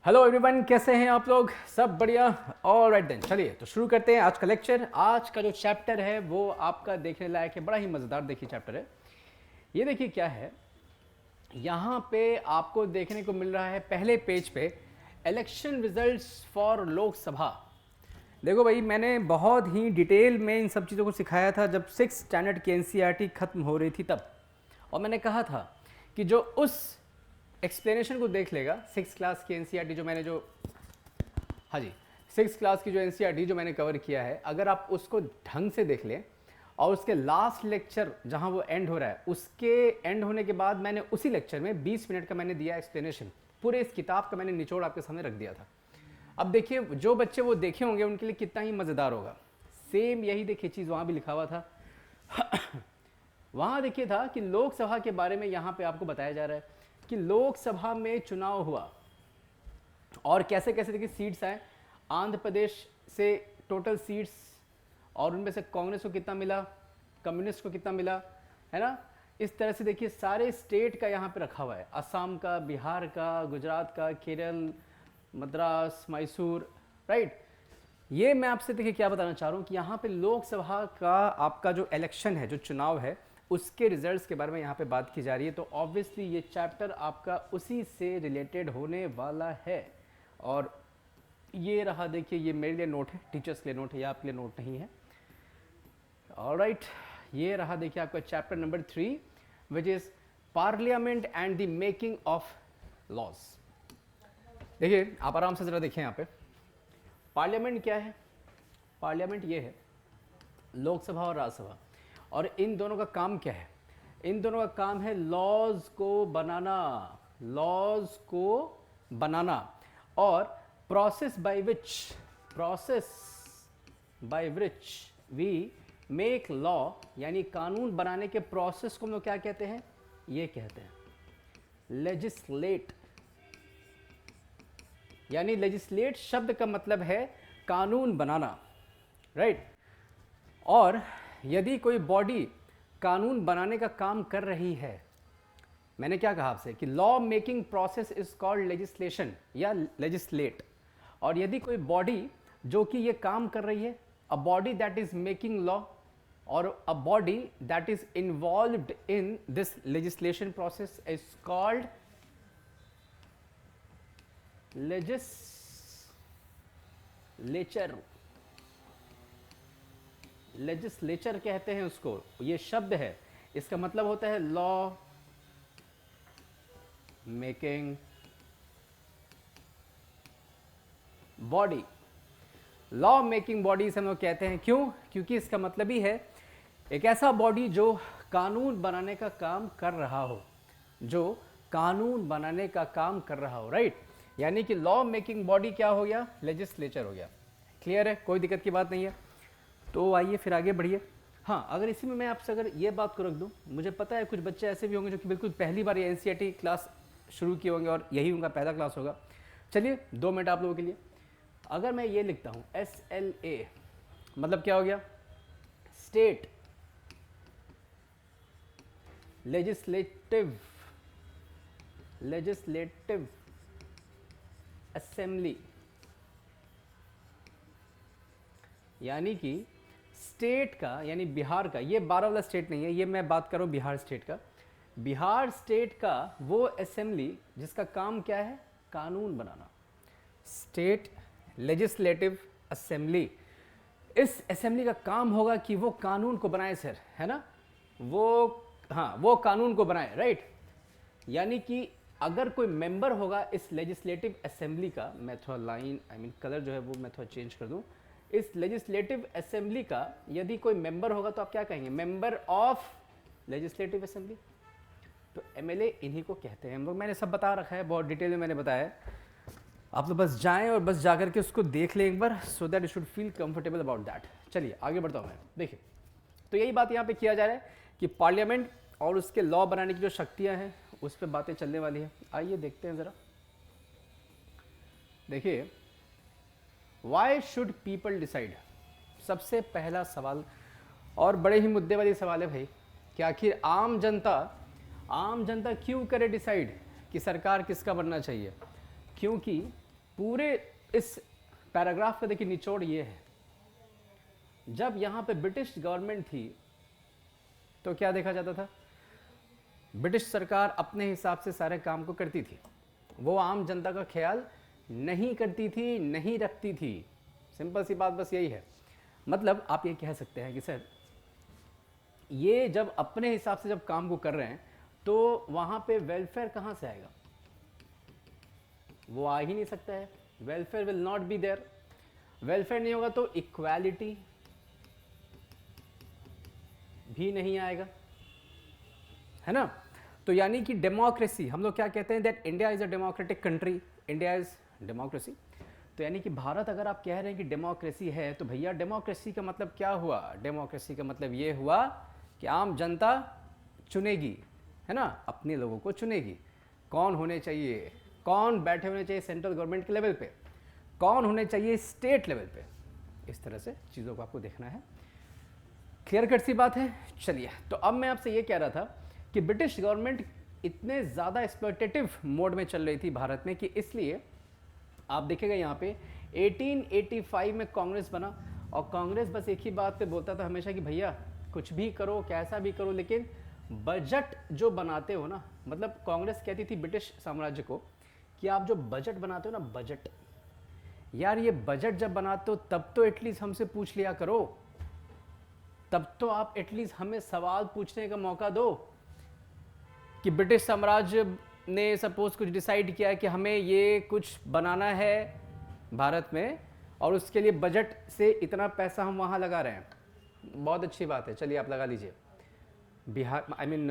Hello everyone, कैसे हैं आप लोग? सब बढ़िया? ऑलराइट देन, चलिए तो शुरू करते हैं आज का लेक्चर। आज का जो चैप्टर है वो आपका देखने लायक है, बड़ा ही मज़ेदार देखिए चैप्टर है। ये देखिए क्या है, यहाँ पे आपको देखने को मिल रहा है पहले पेज पे इलेक्शन रिजल्ट्स फॉर लोकसभा। देखो भाई, मैंने बहुत ही डिटेल में इन सब चीज़ों को सिखाया था जब 6th स्टैंडर्ड की एनसीईआरटी खत्म हो रही थी तब, और मैंने कहा था कि जो उस एक्सप्लेनेशन को देख लेगा 6th क्लास की एनसीईआरटी हाँ जी, 6th क्लास की जो एनसीईआरटी जो मैंने कवर किया है, अगर आप उसको ढंग से देख लें और उसके लास्ट लेक्चर जहां वो एंड हो रहा है, उसके एंड होने के बाद मैंने उसी लेक्चर में 20 मिनट का मैंने दिया एक्सप्लेनेशन, पूरे इस किताब का मैंने निचोड़ आपके सामने रख दिया था। अब देखिए, जो बच्चे वो देखे होंगे उनके लिए कितना ही मज़ेदार होगा। सेम यही देखिए चीज़ वहाँ भी लिखा हुआ था। वहाँ देखिए था कि लोकसभा के बारे में यहाँ पे आपको बताया जा रहा है कि लोकसभा में चुनाव हुआ और कैसे कैसे देखिए सीट्स आए। आंध्र प्रदेश से टोटल सीट्स, और उनमें से कांग्रेस को कितना मिला, कम्युनिस्ट को कितना मिला, है ना। इस तरह से देखिए सारे स्टेट का यहाँ पे रखा हुआ है, असम का, बिहार का, गुजरात का, केरल, मद्रास, मैसूर, राइट। ये मैं आपसे देखिए क्या बताना चाह रहा हूँ कि यहाँ पे लोकसभा का आपका जो इलेक्शन है, जो चुनाव है, उसके रिजल्ट्स के बारे में यहाँ पे बात की जा रही है। तो ऑब्वियसली ये चैप्टर आपका उसी से रिलेटेड होने वाला है। और ये रहा देखिए, ये मेरे लिए नोट है, टीचर्स के लिए नोट है, या आपके लिए नोट नहीं है। ऑलराइट, ये रहा देखिए आपका chapter number 3 which is parliament and the making of laws. देखिए आप आराम से ज़रा देखें यहाँ पे, पार्लियामेंट क्या है। पार्लियामेंट ये है लोकसभा और राज्यसभा, और इन दोनों का काम क्या है? इन दोनों का काम है लॉज को बनाना, लॉज को बनाना, और process by which we make law, यानी कानून बनाने के प्रोसेस को हम लोग क्या कहते हैं? ये कहते हैं लेजिस्लेट। यानी लेजिस्लेट शब्द का मतलब है कानून बनाना, राइट। और यदि कोई बॉडी कानून बनाने का काम कर रही है, मैंने क्या कहा आपसे कि law making process is called legislation या लेजिस्लेट। और यदि कोई बॉडी जो कि ये काम कर रही है, a body that is making law और a body that is involved in this legislation process is called legislature. Legislature कहते हैं उसको। ये शब्द है, इसका मतलब होता है law making body. Law making body से हम लोग कहते हैं, क्यों? क्योंकि इसका मतलब ही है एक ऐसा बॉडी जो कानून बनाने का काम कर रहा हो, जो कानून बनाने का काम कर रहा हो, राइट। यानी कि लॉ मेकिंग बॉडी क्या हो गया? लेजिस्लेचर हो गया। क्लियर है? कोई दिक्कत की बात नहीं है। तो आइए फिर आगे बढ़िए। हाँ, अगर इसी में मैं आपसे अगर ये बात को रख दूँ, मुझे पता है कुछ बच्चे ऐसे भी होंगे जो कि बिल्कुल पहली बार ये एनसीईआरटी क्लास शुरू किए होंगे और यही उनका पहला क्लास होगा। चलिए 2 मिनट आप लोगों के लिए। अगर मैं ये लिखता हूँ SLA, मतलब क्या हो गया? State legislative assembly. यानी कि स्टेट का, यानी बिहार का, ये 12 वाला स्टेट नहीं है, ये मैं बात कर रहा हूँ बिहार स्टेट का। बिहार स्टेट का वो असेंबली जिसका काम क्या है? कानून बनाना। State legislative assembly. इस असेंबली का काम होगा कि वो कानून को बनाए सर, है ना। वो कानून को बनाए, राइट। यानी कि अगर कोई मेंबर होगा इस लेजिस्लेटिव असेंबली का, मैं थोड़ा लाइन कलर जो है वो मैं थोड़ा चेंज कर दूं, इस लेजिस्लेटिव असेंबली का यदि कोई मेंबर होगा तो आप क्या कहेंगे? Member of legislative assembly. तो एमएलए इन्हीं को कहते हैं हम लोग। मैंने सब बता रखा है, बहुत डिटेल में मैंने बताया है। आप तो बस जाएं और बस जाकर के उसको देख लें एक बार, so that you should feel comfortable about that. चलिए आगे बढ़ता हूँ मैं। देखिए, तो यही बात यहाँ पे किया जा रहा है कि पार्लियामेंट और उसके लॉ बनाने की जो शक्तियाँ हैं उस पर बातें चलने वाली है। आइए देखते हैं ज़रा। देखिए, वाई शुड पीपल डिसाइड, सबसे पहला सवाल, और बड़े ही मुद्दे वाली सवाल है भाई, कि आखिर आम जनता क्यों करे डिसाइड कि सरकार किसका बनना चाहिए? क्योंकि पूरे इस पैराग्राफ का देखिए निचोड़ ये है, जब यहाँ पे ब्रिटिश गवर्नमेंट थी तो क्या देखा जाता था, ब्रिटिश सरकार अपने हिसाब से सारे काम को करती थी, वो आम जनता का ख्याल नहीं करती थी, नहीं रखती थी। सिंपल सी बात बस यही है। मतलब आप ये कह सकते हैं कि सर ये जब अपने हिसाब से जब काम को कर रहे हैं तो वहाँ पे वेलफेयर कहाँ से आएगा, वो आ ही नहीं सकता है, welfare will not be there. Welfare नहीं होगा तो इक्वालिटी भी नहीं आएगा, है ना। तो यानी कि डेमोक्रेसी, हम लोग क्या कहते हैं that India is a democratic country, India is democracy. तो यानी कि भारत अगर आप कह रहे हैं कि डेमोक्रेसी है तो भैया डेमोक्रेसी का मतलब क्या हुआ, डेमोक्रेसी का मतलब ये हुआ कि आम जनता चुनेगी, है ना, अपने लोगों को चुनेगी। कौन होने चाहिए, कौन बैठे होने चाहिए सेंट्रल गवर्नमेंट के लेवल पे, कौन होने चाहिए स्टेट लेवल पे, इस तरह से चीज़ों को आपको देखना है। क्लियर कट सी बात है। चलिए, तो अब मैं आपसे ये कह रहा था कि ब्रिटिश गवर्नमेंट इतने ज़्यादा एक्सप्लॉयटेटिव मोड में चल रही थी भारत में कि इसलिए आप देखेगा यहाँ पे 1885 में कांग्रेस बना, और कांग्रेस बस एक ही बात पे बोलता था हमेशा कि भैया कुछ भी करो, कैसा भी करो, लेकिन बजट जो बनाते हो ना, मतलब कांग्रेस कहती थी ब्रिटिश साम्राज्य को कि आप जो बजट बनाते हो ना, बजट, यार ये बजट जब बनाते हो तब तो एटलीस्ट हमसे पूछ लिया करो, तब तो आप एटलीस्ट हमें सवाल पूछने का मौका दो कि ब्रिटिश साम्राज्य ने सपोज कुछ डिसाइड किया कि हमें ये कुछ बनाना है भारत में और उसके लिए बजट से इतना पैसा हम वहाँ लगा रहे हैं, बहुत अच्छी बात है, चलिए आप लगा लीजिए। बिहार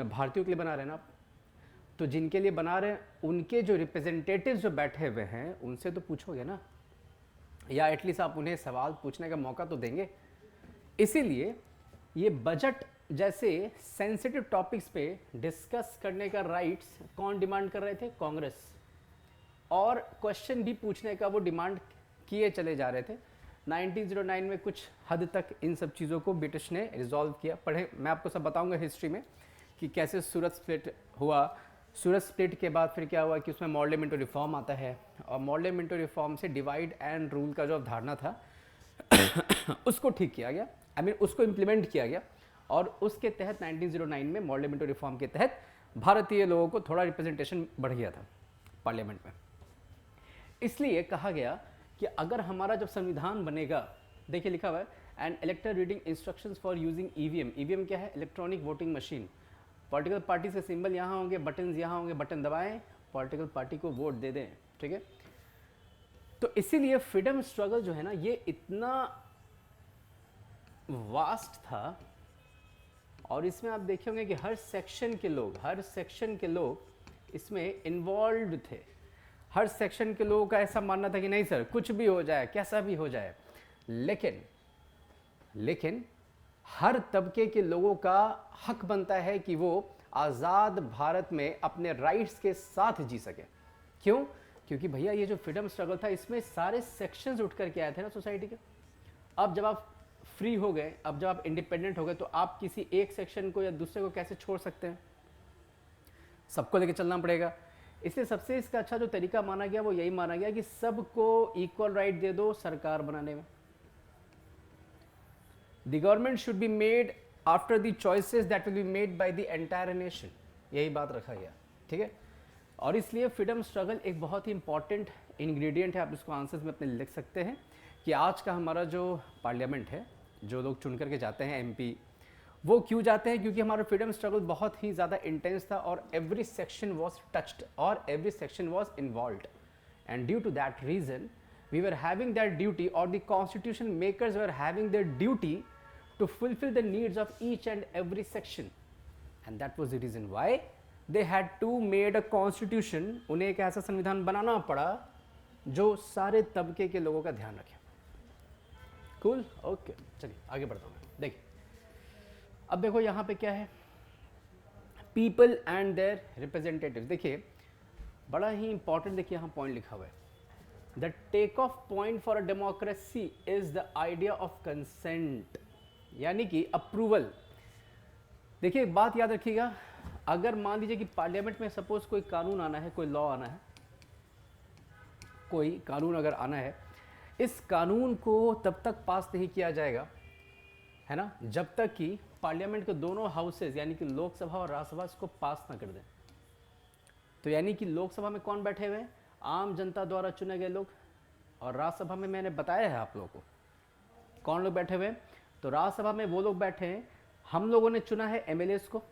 भारतीयों के लिए बना रहे हैं ना आप, तो जिनके लिए बना रहे हैं उनके जो रिप्रेजेंटेटिव्स जो बैठे हुए हैं उनसे तो पूछोगे ना, या एटलीस्ट आप उन्हें सवाल पूछने का मौका तो देंगे। इसीलिए ये बजट जैसे सेंसिटिव टॉपिक्स पे डिस्कस करने का राइट्स कौन डिमांड कर रहे थे, कांग्रेस, और क्वेश्चन भी पूछने का वो डिमांड किए चले जा रहे थे। 1909 में कुछ हद तक इन सब चीज़ों को ब्रिटिश ने रिजॉल्व किया। पढ़े, मैं आपको सब बताऊंगा हिस्ट्री में कि कैसे सूरत स्प्लिट हुआ, सूरत स्प्लिट के बाद फिर क्या हुआ कि उसमें मॉडल मिंटो रिफॉर्म आता है, और मॉडल मिंटो रिफॉर्म से डिवाइड एंड रूल का जो अवधारणा था उसको ठीक किया गया, उसको इम्प्लीमेंट किया गया, और उसके तहत 1909 में मॉडल मिंटो रिफॉर्म के तहत भारतीय लोगों को थोड़ा रिप्रेजेंटेशन बढ़ गया था पार्लियामेंट में। इसलिए कहा गया कि अगर हमारा जब संविधान बनेगा, देखिए लिखा हुआ है and इलेक्टर reading instructions for using EVM. EVM क्या है, electronic voting machine. Political party के सिंबल यहाँ होंगे, बटन यहाँ होंगे, बटन दबाएं, पॉलिटिकल पार्टी को वोट दे दें, ठीक है। तो इसीलिए फ्रीडम स्ट्रगल जो है ना, ये इतना वास्ट था, और इसमें आप देखे होंगे कि हर सेक्शन के लोग इसमें इन्वॉल्व थे। हर सेक्शन के लोगों का ऐसा मानना था कि नहीं सर कुछ भी हो जाए, कैसा भी हो जाए, लेकिन हर तबके के लोगों का हक बनता है कि वो आज़ाद भारत में अपने राइट्स के साथ जी सके। क्यों? क्योंकि भैया ये जो फ्रीडम स्ट्रगल था इसमें सारे सेक्शंस उठ करके आए थे ना सोसाइटी के। अब जब आप फ्री हो गए, अब जब आप इंडिपेंडेंट हो गए, तो आप किसी एक सेक्शन को या दूसरे को कैसे छोड़ सकते हैं, सबको लेके चलना पड़ेगा। इसलिए सबसे इसका अच्छा जो तरीका माना गया वो यही माना गया कि सबको इक्वल राइट दे दो सरकार बनाने में। The government should be made after the choices that will be made by the entire nation, यही बात रखा गया, ठीक है। और इसलिए फ्रीडम स्ट्रगल एक बहुत ही इंपॉर्टेंट इंग्रेडिएंट है, आप इसको आंसर्स में अपने लिख सकते हैं कि आज का हमारा जो पार्लियामेंट है, जो लोग चुन करके जाते हैं एमपी, वो क्यों जाते हैं, क्योंकि हमारा फ्रीडम स्ट्रगल बहुत ही ज़्यादा इंटेंस था और एवरी सेक्शन वॉज टच्ड और every section was involved, and due to that reason we were having that duty, और the constitution makers were having that duty to fulfil the needs of each and every section, and that was the reason why they had to made a constitution. उन्हें एक ऐसा संविधान बनाना पड़ा जो सारे तबके के लोगों का ध्यान रखे। कूल, ओके, चलिए आगे बढ़ता हूँ। देखिए अब देखो यहाँ पे क्या है, पीपल एंड देयर रिप्रेजेंटेटिव्स। देखिए बड़ा ही इंपॉर्टेंट, देखिए यहाँ पॉइंट लिखा हुआ है, the take off point for a democracy is the idea of consent, यानी कि अप्रूवल। देखिए एक बात याद रखिएगा, अगर मान लीजिए कि पार्लियामेंट में सपोज कोई कानून आना है, कोई लॉ आना है, कोई कानून अगर आना है, इस कानून को तब तक पास नहीं किया जाएगा, है ना, जब तक कि पार्लियामेंट के दोनों हाउसेज यानी कि लोकसभा और राज्यसभा इसको पास ना कर दें। तो यानी कि लोकसभा में कौन बैठे हुए हैं? आम जनता द्वारा चुने गए लोग, और राज्यसभा में मैंने बताया है आप लोगों को कौन लोग बैठे हुए हैं। तो राज्यसभा में वो लोग बैठे हैं, हम लोगों ने चुना है एमएलएस को,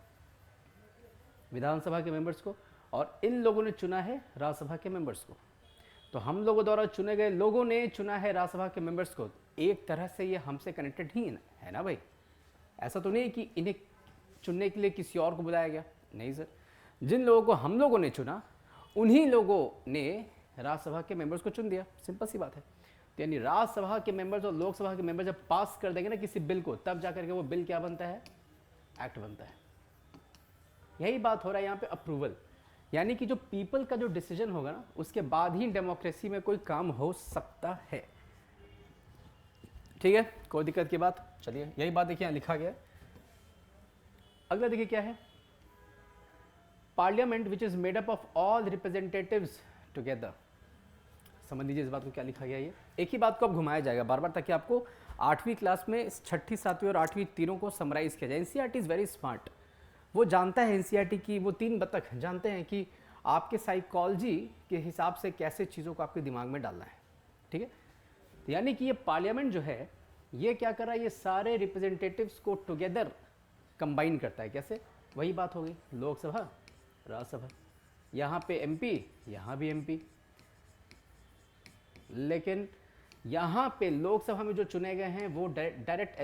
विधानसभा के मेंबर्स को, और इन लोगों ने चुना है राज्यसभा के मेंबर्स को। तो हम लोगों द्वारा चुने गए लोगों ने चुना है राज्यसभा के मेंबर्स को। एक तरह से ये हमसे कनेक्टेड ही है ना भाई। ऐसा तो नहीं कि इन्हें चुनने के लिए किसी और को बुलाया गया, नहीं सर। जिन लोगों को हम लोगों ने चुना उन्हीं लोगों ने राज्यसभा के मेंबर्स को चुन दिया, सिंपल सी बात है। तो यानी राज्यसभा के मेंबर्स और लोकसभा के मेंबर्स जब पास कर देंगे ना किसी बिल को, तब जाकर के वो बिल क्या बनता है? एक्ट बनता है। यही बात हो रहा है यहाँ पे अप्रूवल, यानी कि जो पीपल का जो डिसीजन होगा ना, उसके बाद ही डेमोक्रेसी में कोई काम हो सकता है। ठीक है, कोई दिक्कत की बात? चलिए, यही बात देखिए यहाँ लिखा गया है। अगला देखिए क्या है, parliament which is made up of all representatives together. समझ लीजिए इस बात को क्या लिखा गया है। ये एक ही बात को अब घुमाया जाएगा बार बार, ताकि आपको 8वीं क्लास में 6ठी 7वीं और 8वीं तीनों को समराइज किया जाए। एनसीईआरटी इज़ वेरी स्मार्ट, वो जानता है एनसीईआरटी की वो 3 बतख जानते हैं कि आपके साइकोलॉजी के हिसाब से कैसे चीज़ों को आपके दिमाग में डालना है। ठीक है, यानी कि ये पार्लियामेंट जो है ये क्या कर रहा है, ये सारे रिप्रेजेंटेटिव्स को टुगेदर कंबाइन करता है। कैसे? वही बात हो गई, लोकसभा राज्यसभा, यहाँ पे एमपी, यहाँ भी एमपी, लेकिन यहाँ पे लोकसभा में जो चुने गए हैं वो डायरेक्ट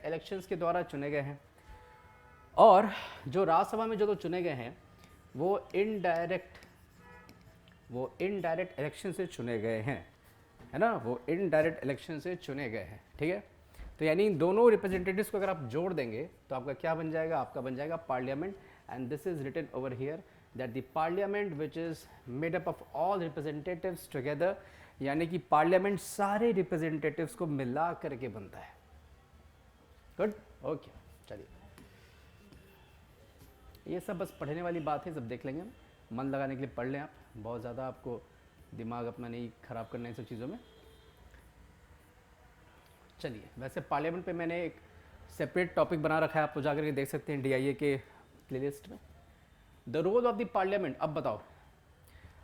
इलेक्शंस के द्वारा चुने गए हैं, और जो राज्यसभा में जो लोग चुने गए हैं वो इनडायरेक्ट इलेक्शन से चुने गए हैं, है ना, वो इनडायरेक्ट इलेक्शन से चुने गए हैं। ठीक है, तो यानी इन दोनों रिप्रेजेंटेटिव्स को अगर आप जोड़ देंगे तो आपका क्या बन जाएगा? आपका बन जाएगा parliament. And this is written over here that the parliament which is made up of all representatives together, यानी कि पार्लियामेंट सारे रिप्रेजेंटेटिव्स को मिला करके बनता है। गुड, ओके, चलिए, ये सब बस पढ़ने वाली बात है, सब देख लेंगे हम। मन लगाने के लिए पढ़ लें आप, बहुत ज़्यादा आपको दिमाग अपना नहीं ख़राब करना इन सब चीज़ों में। चलिए, वैसे पार्लियामेंट पे मैंने एक सेपरेट टॉपिक बना रखा है, आप जाकर के देख सकते हैं DIA के प्लेलिस्ट में, the role of the parliament. अब बताओ,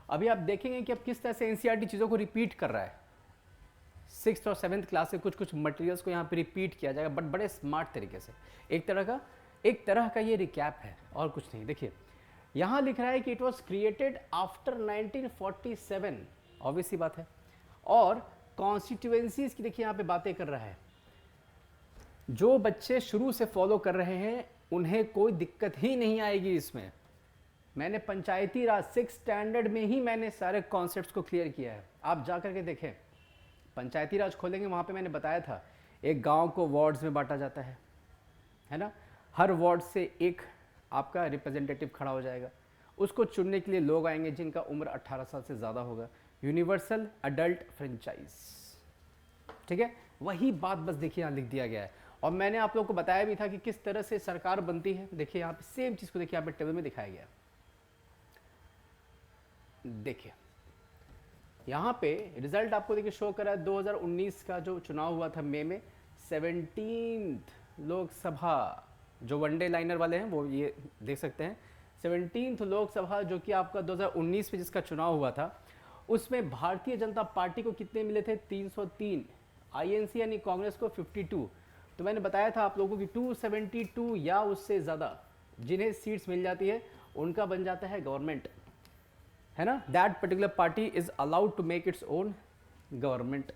अभी आप देखेंगे कि अब किस तरह से NCERT चीज़ों को रिपीट कर रहा है। 6th और 7th क्लास से कुछ मटेरियल्स को यहाँ पे रिपीट किया जाएगा, बट बड़े स्मार्ट तरीके से। एक तरह का ये रिकैप है और कुछ नहीं। देखिए यहाँ लिख रहा है कि it was created after 1947, obvious सी बात है, और कॉन्स्टिट्यूएंसीज की देखिए यहाँ पे बातें कर रहा है। जो बच्चे शुरू से फॉलो कर रहे हैं उन्हें कोई दिक्कत ही नहीं आएगी इसमें। मैंने पंचायती राज 6th स्टैंडर्ड में ही मैंने सारे कॉन्सेप्ट्स को क्लियर किया है, आप जा करके देखें। पंचायती राज खोलेंगे, वहाँ पे मैंने बताया था एक गांव को वार्ड्स में बांटा जाता है ना, हर वार्ड से एक आपका रिप्रेजेंटेटिव खड़ा हो जाएगा, उसको चुनने के लिए लोग आएंगे जिनका उम्र 18 साल से ज़्यादा होगा। यूनिवर्सल अडल्ट फ्रेंचाइज, ठीक है, वही बात बस देखिए यहाँ लिख दिया गया है। और मैंने आप लोगों को बताया भी था कि किस तरह से सरकार बनती है। देखिए यहाँ पे सेम चीज़ को देखिए यहाँ पे टेबल में दिखाया गया है। देखिए यहाँ पे रिजल्ट आपको देखिए शो कर रहा है 2019 का जो चुनाव हुआ था मई में, 17th लोकसभा, जो वनडे लाइनर वाले हैं वो ये देख सकते हैं, 17th लोकसभा जो कि आपका 2019 में जिसका चुनाव हुआ था, उसमें भारतीय जनता पार्टी को कितने मिले थे? 303, INC यानी कांग्रेस को 52। तो मैंने बताया था आप लोगों को कि 272 या उससे ज़्यादा जिन्हें सीट्स मिल जाती है उनका बन जाता है गवर्नमेंट, है ना। That particular party is allowed to make its own government.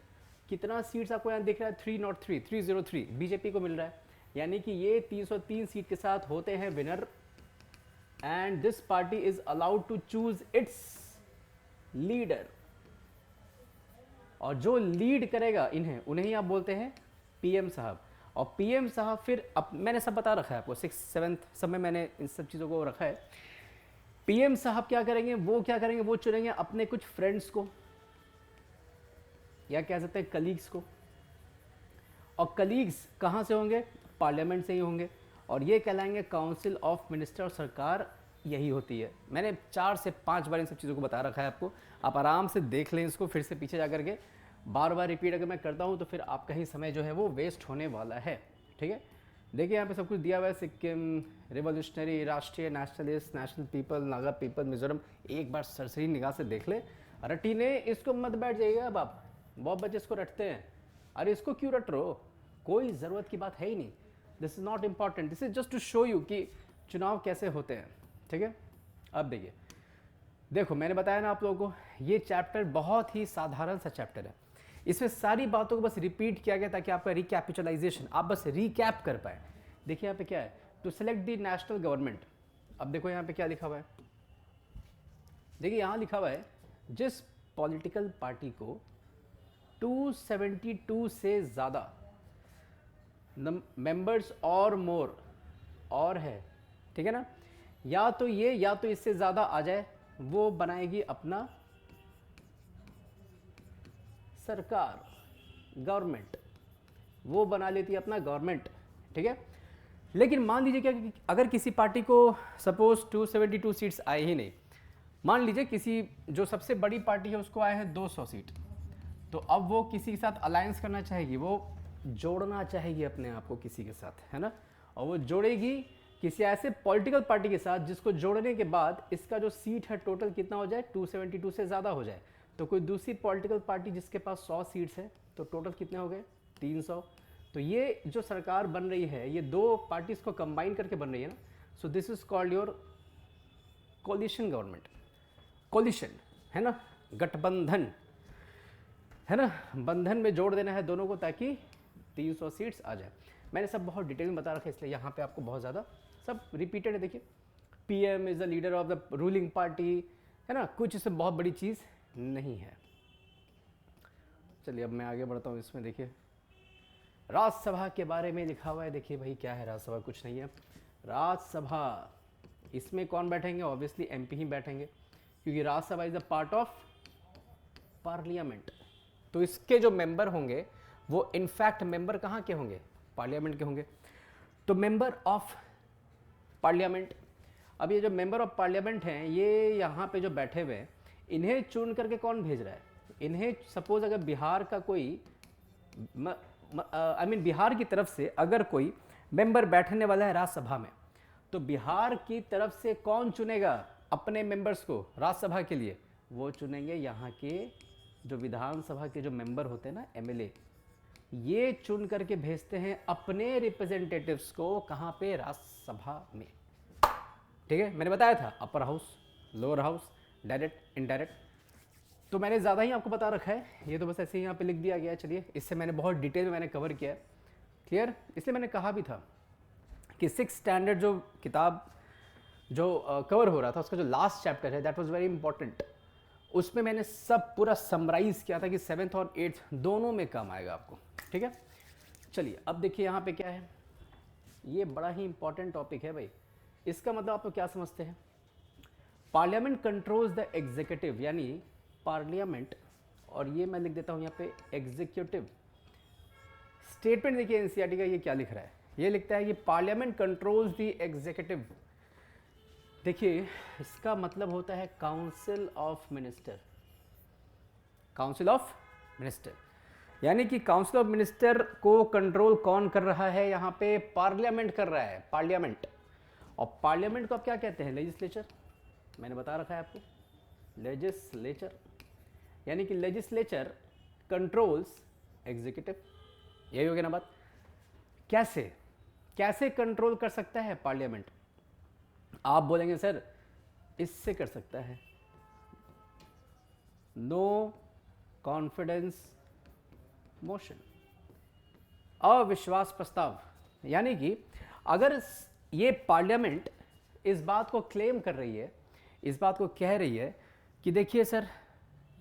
कितना सीट्स आपको यहाँ दिख रहा है? 303 बीजेपी को मिल रहा है, यानी कि ये 303 सीट के साथ होते हैं winner. And this party is allowed to choose its leader, और जो लीड करेगा इन्हें, उन्हें ही आप बोलते हैं PM साहब। और PM साहब फिर अब मैंने सब बता रखा है आपको, 6th 7th सब में मैंने इन सब चीज़ों को रखा है। PM साहब क्या करेंगे? वो चुनेंगे अपने कुछ फ्रेंड्स को, या कह सकते हैं कलीग्स को। और कलीग्स कहाँ से होंगे? पार्लियामेंट से ही होंगे, और ये कहलाएंगे काउंसिल ऑफ मिनिस्टर। सरकार यही होती है। मैंने 4 से 5 बार इन सब चीज़ों को बता रखा है आपको, आप आराम से देख लें इसको फिर से पीछे जा करके। बार बार रिपीट अगर मैं करता हूँ तो फिर आपका ही समय जो है वो वेस्ट होने वाला है, ठीक है। देखिए यहाँ पे सब कुछ दिया हुआ है, सिक्किम, रिवोल्यूशनरी, राष्ट्रीय, nationalist, national people, Naga people, Mizoram. एक बार सरसरी निगाह से देख ले, रटीने इसको मत बैठ जाइएगा। अब आप बहुत बच्चे इसको रटते हैं, अरे इसको क्यों रट रहे हो, कोई ज़रूरत की बात है ही नहीं। This is not important, this is just to show you कि चुनाव कैसे होते हैं, ठीक है। अब देखिए, देखो मैंने बताया ना आप लोगों को, ये चैप्टर बहुत ही साधारण सा चैप्टर है। इसमें सारी बातों को बस रिपीट किया गया ताकि आपका रिकैपिचुलाइजेशन, आप बस रिकैप कर पाए। देखिए यहाँ पे क्या है, to select the national government. अब देखो यहाँ पे क्या लिखा हुआ है, देखिए यहाँ लिखा हुआ है, जिस पॉलिटिकल पार्टी को 272 से ज़्यादा मेंबर्स और मोर, और है, ठीक है ना, या तो ये या तो इससे ज़्यादा आ जाए, वो बनाएगी अपना सरकार, गवर्नमेंट, वो बना लेती है अपना गवर्नमेंट, ठीक है। लेकिन मान लीजिए क्या कि अगर किसी पार्टी को सपोज 272 सीट्स आए ही नहीं, मान लीजिए किसी जो सबसे बड़ी पार्टी है उसको आए हैं 200 सीट, तो अब वो किसी के साथ अलायंस करना चाहेगी, वो जोड़ना चाहेगी अपने आप को किसी के साथ, है ना, और वो जोड़ेगी किसी ऐसे पॉलिटिकल पार्टी के साथ जिसको जोड़ने के बाद इसका जो सीट है टोटल कितना हो जाए, 272 से ज़्यादा हो जाए। तो कोई दूसरी पॉलिटिकल पार्टी जिसके पास 100 सीट्स है, तो टोटल कितने हो गए, 300। तो ये जो सरकार बन रही है ये दो पार्टीज को कंबाइन करके बन रही है ना, so this is called your coalition government. Coalition है ना, गठबंधन है ना, बंधन में जोड़ देना है दोनों को ताकि 300 सीट्स आ जाए। मैंने सब बहुत डिटेल में बता रखा है, इसलिए यहाँ पे आपको बहुत ज़्यादा सब रिपीटेड है। देखिए, PM is the leader of the ruling party, है ना, कुछ इससे बहुत बड़ी चीज़ नहीं है। चलिए अब मैं आगे बढ़ता हूँ इसमें। देखिए राज्यसभा के बारे में लिखा हुआ है, देखिए भाई क्या है राज्यसभा, कुछ नहीं है। राज्यसभा, इसमें कौन बैठेंगे, ऑब्वियसली एमपी ही बैठेंगे, क्योंकि Rajya Sabha is a part of parliament. तो इसके जो मेंबर होंगे वो इनफैक्ट मेंबर कहाँ के होंगे, पार्लियामेंट के होंगे। तो मेंबर ऑफ पार्लियामेंट, अब ये जो मेंबर ऑफ पार्लियामेंट हैं ये यहाँ पे जो बैठे हुए हैं, इन्हें चुन करके कौन भेज रहा है, इन्हें सपोज अगर बिहार का कोई बिहार की तरफ से अगर कोई मेंबर बैठने वाला है राज्यसभा में, तो बिहार की तरफ से कौन चुनेगा अपने मेंबर्स को राज्यसभा के लिए, वो चुनेंगे यहाँ के जो विधानसभा के जो मेंबर होते हैं ना, एमएलए, ये चुन करके भेजते हैं अपने रिप्रेजेंटेटिव्स को कहाँ पे, राज्यसभा में, ठीक है। मैंने बताया था upper house, lower house, direct, indirect, तो मैंने ज़्यादा ही आपको बता रखा है, ये तो बस ऐसे ही यहाँ पे लिख दिया गया है। चलिए, इससे मैंने बहुत डिटेल में मैंने कवर किया है, क्लियर। इसलिए मैंने कहा भी था कि 6th स्टैंडर्ड जो किताब जो कवर हो रहा था उसका जो लास्ट चैप्टर है दैट वाज वेरी इंपॉर्टेंट, उसमें मैंने सब पूरा समराइज किया था कि 7th और 8th दोनों में काम आएगा आपको, ठीक है। चलिए अब देखिए यहाँ पे क्या है, ये बड़ा ही इंपॉर्टेंट टॉपिक है भाई। इसका मतलब आप लोग क्या समझते हैं, पार्लियामेंट कंट्रोल्स द एग्जीक्यूटिव, यानी पार्लियामेंट, और ये मैं लिख देता हूँ यहाँ पे एग्जीक्यूटिव। स्टेटमेंट देखिए एनसीईआरटी का ये क्या लिख रहा है, ये लिखता है कि पार्लियामेंट कंट्रोल्स द एग्जीक्यूटिव। देखिए इसका मतलब होता है council of minister, council of minister, यानी कि काउंसिल ऑफ मिनिस्टर को कंट्रोल कौन कर रहा है, यहाँ पे पार्लियामेंट कर रहा है, पार्लियामेंट। और पार्लियामेंट को आप क्या कहते हैं, लेजिस्लेचर, मैंने बता रखा है आपको, लेजिस्लेचर, यानी कि लेजिस्लेचर कंट्रोल्स एग्जीक्यूटिव, यही हो गया ना बात। कैसे कैसे कंट्रोल कर सकता है पार्लियामेंट, आप बोलेंगे सर इससे कर सकता है, नो कॉन्फिडेंस मोशन, अविश्वास प्रस्ताव, यानी कि अगर ये पार्लियामेंट इस बात को क्लेम कर रही है, इस बात को कह रही है कि देखिए सर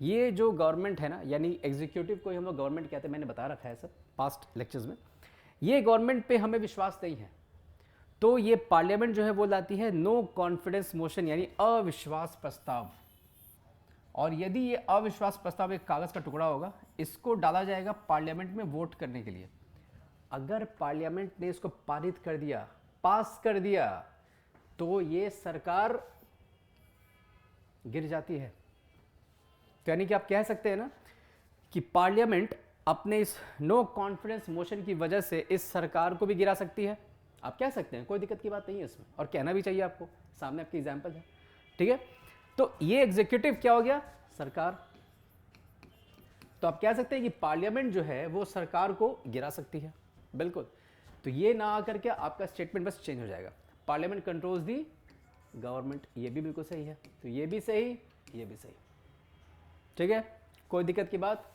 ये जो गवर्नमेंट है ना, यानी एग्जीक्यूटिव को हम लोग गवर्नमेंट कहते हैं, मैंने बता रखा है सर पास्ट लेक्चर्स में, ये गवर्नमेंट पे हमें विश्वास नहीं है, तो ये पार्लियामेंट जो है वो लाती है नो कॉन्फिडेंस मोशन, यानी अविश्वास प्रस्ताव। और यदि ये अविश्वास प्रस्ताव एक कागज का टुकड़ा होगा, इसको डाला जाएगा पार्लियामेंट में वोट करने के लिए। अगर पार्लियामेंट ने इसको पारित कर दिया, पास कर दिया, तो ये सरकार गिर जाती है। तो यानी कि आप कह सकते हैं ना कि पार्लियामेंट अपने इस नो कॉन्फिडेंस मोशन की वजह से इस सरकार को भी गिरा सकती है। आप कह सकते हैं, कोई दिक्कत की बात नहीं है इसमें, और कहना भी चाहिए आपको, सामने आपकी एग्जाम्पल है। ठीक है, तो ये एग्जीक्यूटिव क्या हो गया, सरकार। तो आप कह सकते हैं कि पार्लियामेंट जो है वो सरकार को गिरा सकती है, बिल्कुल। तो ये ना आकर के आपका स्टेटमेंट बस चेंज हो जाएगा, पार्लियामेंट कंट्रोल्स दी गवर्नमेंट, ये भी बिल्कुल सही है। तो ये भी सही, ये भी सही। ठीक है, कोई दिक्कत की बात,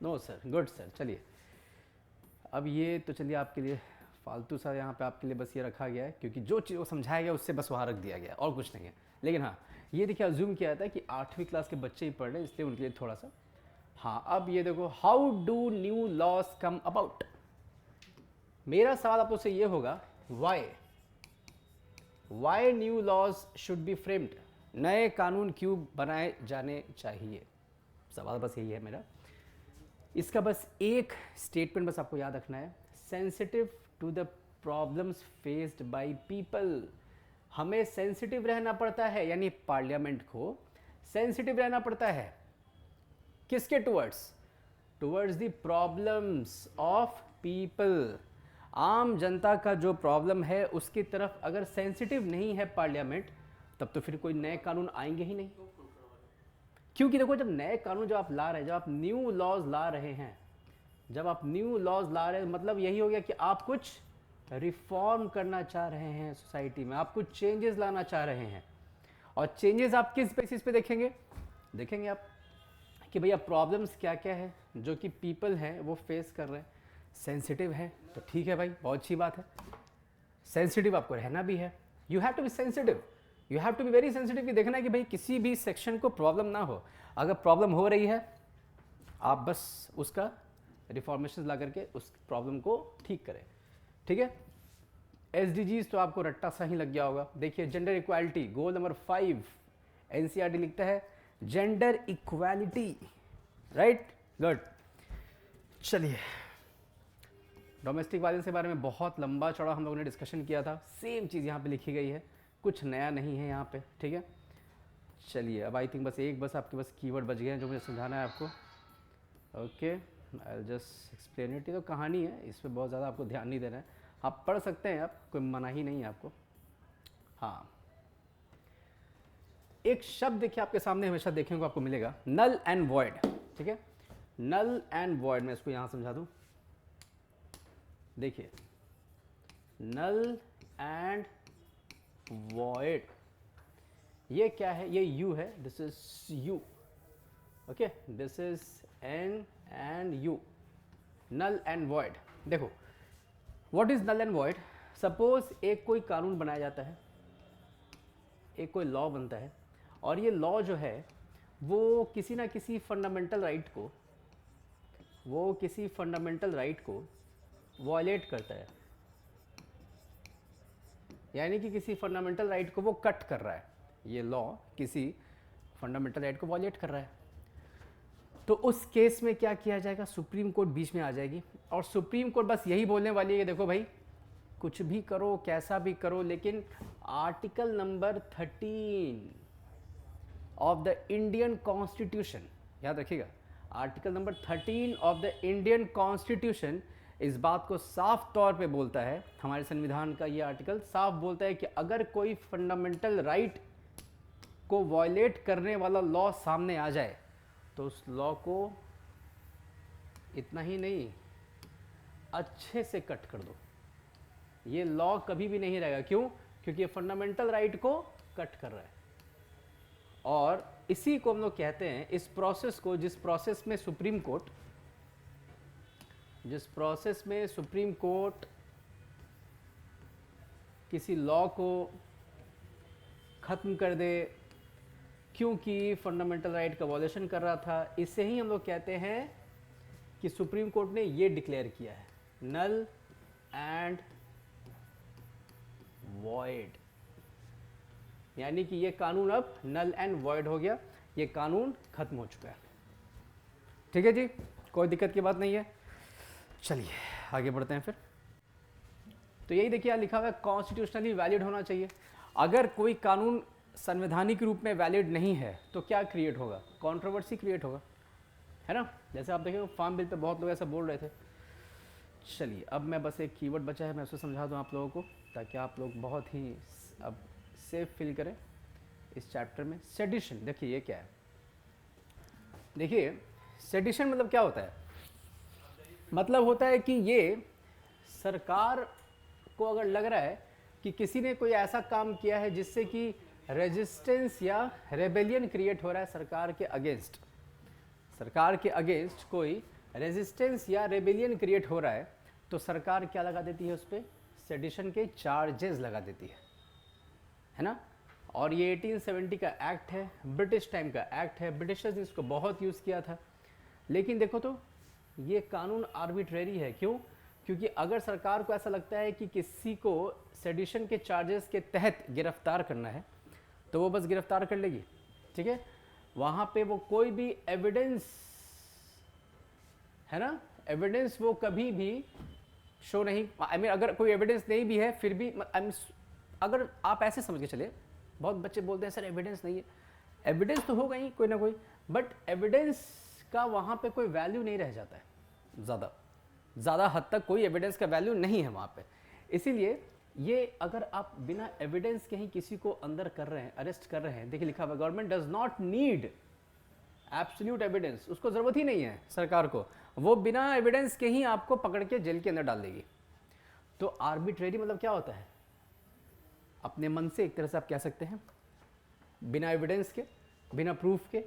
नो सर, गुड सर। चलिए अब ये तो चलिए आपके लिए फालतू सा यहाँ पे आपके लिए बस ये रखा गया है, क्योंकि जो चीज़ वो समझाया गया उससे बस वहाँ रख दिया गया और कुछ नहीं है। लेकिन हाँ, ये देखिए अज्यूम किया जाता है कि 8वीं क्लास के बच्चे ही पढ़ रहे हैं, इसलिए उनके लिए थोड़ा सा। हाँ, अब ये देखो, how do new laws come about. मेरा सवाल आपको से ये होगा, why new laws should be framed, नए कानून क्यों बनाए जाने चाहिए। सवाल बस यही है मेरा। इसका बस एक स्टेटमेंट बस आपको याद रखना है, sensitive to the problems faced by people. हमें सेंसिटिव रहना पड़ता है, यानी पार्लियामेंट को सेंसिटिव रहना पड़ता है किसके towards the problems of people. आम जनता का जो प्रॉब्लम है उसकी तरफ अगर सेंसिटिव नहीं है पार्लियामेंट, तब तो फिर कोई नए कानून आएंगे ही नहीं। क्योंकि देखो, जब नए कानून जब आप ला रहे हैं, जब आप न्यू लॉज ला रहे हैं, जब आप न्यू लॉज ला रहे हैं, मतलब यही हो गया कि आप कुछ रिफॉर्म करना चाह रहे हैं सोसाइटी में, आप कुछ चेंजेस लाना चाह रहे हैं। और चेंजेस आप किस बेसिस पे देखेंगे आप कि भैया प्रॉब्लम्स क्या क्या है जो कि पीपल हैं वो फेस कर रहे हैं। सेंसिटिव है तो ठीक है भाई, बहुत अच्छी बात है, सेंसिटिव आपको रहना भी है। You have to be sensitive, you have to be very sensitive, कि देखना है कि भाई किसी भी सेक्शन को प्रॉब्लम ना हो। अगर प्रॉब्लम हो रही है, आप बस उसका रिफॉर्मेशन ला करके उस प्रॉब्लम को ठीक करें। ठीक है, SDGs तो आपको रट्टा सा ही लग गया होगा। देखिए, gender equality, goal number 5, NCERT लिखता है जेंडर इक्वालिटी, राइट, गुड। चलिए, डोमेस्टिक वायलेंस के बारे में बहुत लंबा चौड़ा हम लोगों ने डिस्कशन किया था, सेम चीज़ यहाँ पे लिखी गई है, कुछ नया नहीं है यहाँ पे। ठीक है, चलिए अब आई थिंक बस आपके बस कीवर्ड बच गए हैं जो मुझे समझाना है आपको। Okay, I just explain it. ये तो कहानी है, इस पर बहुत ज़्यादा आपको ध्यान नहीं देना है, आप पढ़ सकते हैं, आप कोई मना ही नहीं है आपको। हाँ, एक शब्द देखिए आपके सामने हमेशा देखने को आपको मिलेगा, नल एंड वॉइड। ठीक है, नल एंड वॉइड, मैं इसको यहाँ समझा दूँ। देखिए, नल एंड वॉइड, ये क्या है, ये यू है, this is U, okay, this is N and U, null and void. देखो, what is null and void. Suppose एक कोई कानून बनाया जाता है, एक कोई लॉ बनता है, और ये लॉ जो है वो किसी ना किसी फंडामेंटल राइट को वॉयलेट करता है, यानी कि किसी फंडामेंटल राइट को वो कट कर रहा है। ये लॉ किसी फंडामेंटल राइट को वॉयलेट कर रहा है, तो उस केस में क्या किया जाएगा, सुप्रीम कोर्ट बीच में आ जाएगी, और सुप्रीम कोर्ट बस यही बोलने वाली है कि देखो भाई, कुछ भी करो, कैसा भी करो, लेकिन article number 13 of the Indian constitution, याद रखिएगा, article number 13 of the Indian constitution इस बात को साफ तौर पे बोलता है, हमारे संविधान का ये आर्टिकल साफ बोलता है कि अगर कोई फंडामेंटल राइट को वॉयलेट करने वाला लॉ सामने आ जाए, तो उस लॉ को इतना ही नहीं, अच्छे से कट कर दो। ये लॉ कभी भी नहीं रहेगा, क्यों? क्योंकि ये फंडामेंटल राइट को कट कर रहा है। और इसी को हम लोग कहते हैं, इस प्रोसेस को, जिस प्रोसेस में सुप्रीम कोर्ट किसी लॉ को ख़त्म कर दे क्योंकि फंडामेंटल राइट का वॉयलेशन कर रहा था, इसे ही हम लोग कहते हैं कि सुप्रीम कोर्ट ने ये डिक्लेयर किया है, नल एंड वॉइड, यानी कि ये कानून अब नल एंड वॉइड हो गया, ये कानून खत्म हो चुका है। ठीक है जी, कोई दिक्कत की बात नहीं है। चलिए आगे बढ़ते हैं फिर। तो यही देखिए यहाँ लिखा हुआ है, कॉन्स्टिट्यूशनली वैलिड होना चाहिए। अगर कोई कानून संवैधानिक रूप में वैलिड नहीं है तो क्या क्रिएट होगा? कंट्रोवर्सी क्रिएट होगा, है ना? जैसे आप देखें फार्म बिल पे बहुत लोग ऐसा बोल रहे थे। चलिए अब मैं बस एक कीवर्ड बचा है, मैं उसको समझा दूँ आप लोगों को, ताकि आप लोग बहुत ही अब सेफ फील करें इस चैप्टर में। सेडिशन, देखिए ये क्या है? देखिए सेडिशन मतलब क्या होता है? मतलब होता है कि ये सरकार को अगर लग रहा है कि किसी ने कोई ऐसा काम किया है जिससे कि रेजिस्टेंस या रेबेलियन क्रिएट हो रहा है सरकार के अगेंस्ट, सरकार के अगेंस्ट कोई रेजिस्टेंस या रेबेलियन क्रिएट हो रहा है, तो सरकार क्या लगा देती है? उस पर सेडिशन के चार्जेस लगा देती है ना? और ये 1870 का एक्ट है, ब्रिटिश टाइम का एक्ट है, ब्रिटिशर्स ने इसको बहुत यूज़ किया था। लेकिन देखो तो ये कानून आर्बिट्रेरी है। क्यों? क्योंकि अगर सरकार को ऐसा लगता है कि किसी को सेडिशन के चार्जेस के तहत गिरफ्तार करना है तो वो बस गिरफ्तार कर लेगी, ठीक है? वहाँ पे वो कोई भी एविडेंस, है ना, एविडेंस वो कभी भी शो नहीं, आई मीन अगर कोई एविडेंस नहीं भी है फिर भी, अगर आप ऐसे समझ के चले, बहुत बच्चे बोलते हैं सर एविडेंस नहीं है, एविडेंस तो होगा ही कोई ना कोई, बट एविडेंस का वहाँ पे कोई वैल्यू नहीं रह जाता है, ज़्यादा हद तक कोई एविडेंस का वैल्यू नहीं है वहाँ पे। इसीलिए ये अगर आप बिना एविडेंस के ही किसी को अंदर कर रहे हैं, अरेस्ट कर रहे हैं, देखिए लिखा हुआ government does not need absolute evidence, उसको ज़रूरत ही नहीं है सरकार को, वो बिना एविडेंस के ही आपको पकड़ के जेल के अंदर डाल देगी। तो आर्बिट्रेरी मतलब क्या होता है? अपने मन से, एक तरह से आप कह सकते हैं, बिना एविडेंस के, बिना प्रूफ के।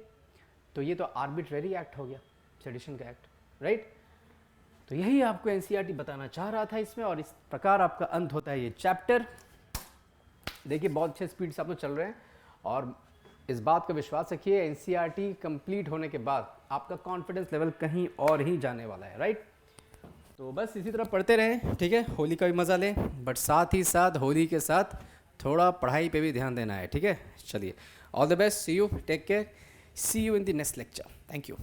तो ये तो आर्बिट्रेरी एक्ट हो गया, सेडिशन का एक्ट, राइट? तो यही आपको एनसीईआरटी बताना चाह रहा था इसमें, और इस प्रकार आपका अंत होता है ये चैप्टर। देखिए बहुत अच्छे स्पीड से आप लोग चल रहे हैं, और इस बात का विश्वास रखिए एनसीईआरटी कंप्लीट होने के बाद आपका कॉन्फिडेंस लेवल कहीं और ही जाने वाला है, राइट? तो बस इसी तरह पढ़ते रहें, ठीक है? होली का भी मज़ा लें, बट साथ ही साथ होली के साथ थोड़ा पढ़ाई पे भी ध्यान देना है, ठीक है? चलिए, all the best, see you, take care, see you in the next lecture, thank you.